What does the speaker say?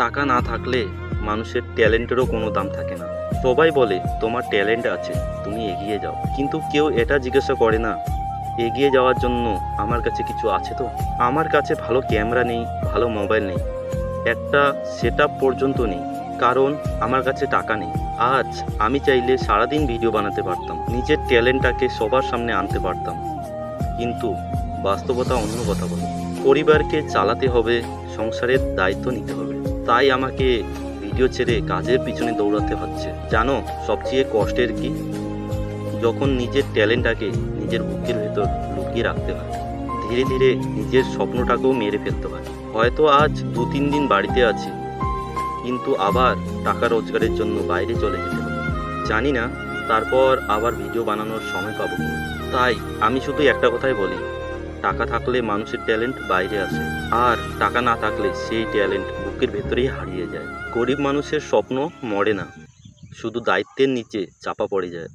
টাকা না থাকলে মানুষের ট্যালেন্টেরও কোনো দাম থাকে না। সবাই বলে তোমার ট্যালেন্ট আছে, তুমি এগিয়ে যাও, কিন্তু কেউ এটা জিজ্ঞাসা করে না এগিয়ে যাওয়ার জন্য আমার কাছে কিছু আছে তো। আমার কাছে ভালো ক্যামেরা নেই, ভালো মোবাইল নেই, একটা সেটআপ পর্যন্ত নেই, কারণ আমার কাছে টাকা নেই। আজ আমি চাইলে সারাদিন ভিডিও বানাতে পারতাম, নিজের ট্যালেন্টটাকে সবার সামনে আনতে পারতাম, কিন্তু বাস্তবতা অন্য কথা বলে। পরিবারকে চালাতে হবে, সংসারের দায়িত্ব নিতে হবে, তাই আমাকে ভিডিও ছেড়ে কাজের পিছনে দৌড়াতে হচ্ছে। জানো সবচেয়ে কষ্টের কি? যখন নিজের ট্যালেন্টটাকে নিজের বুকের ভেতর লুকিয়ে রাখতে হয়, ধীরে ধীরে নিজের স্বপ্নটাকেও মেরে ফেলতে হয়। হয়তো আজ 2-3 দিন বাড়িতে আছি, কিন্তু আবার টাকা রোজগারের জন্য বাইরে চলে যেতে হবে। জানি না তারপর আবার ভিডিও বানানোর সময় পাবো কিনা। তাই আমি শুধু একটা কথাই বলি, টাকা থাকলে মানুষের ট্যালেন্ট বাইরে আসে, আর টাকা না থাকলে সেই ট্যালেন্ট বুকের ভেতরেই হারিয়ে যায়। গরিব মানুষের স্বপ্ন মরে না, শুধু দায়িত্বের নিচে চাপা পড়ে যায়।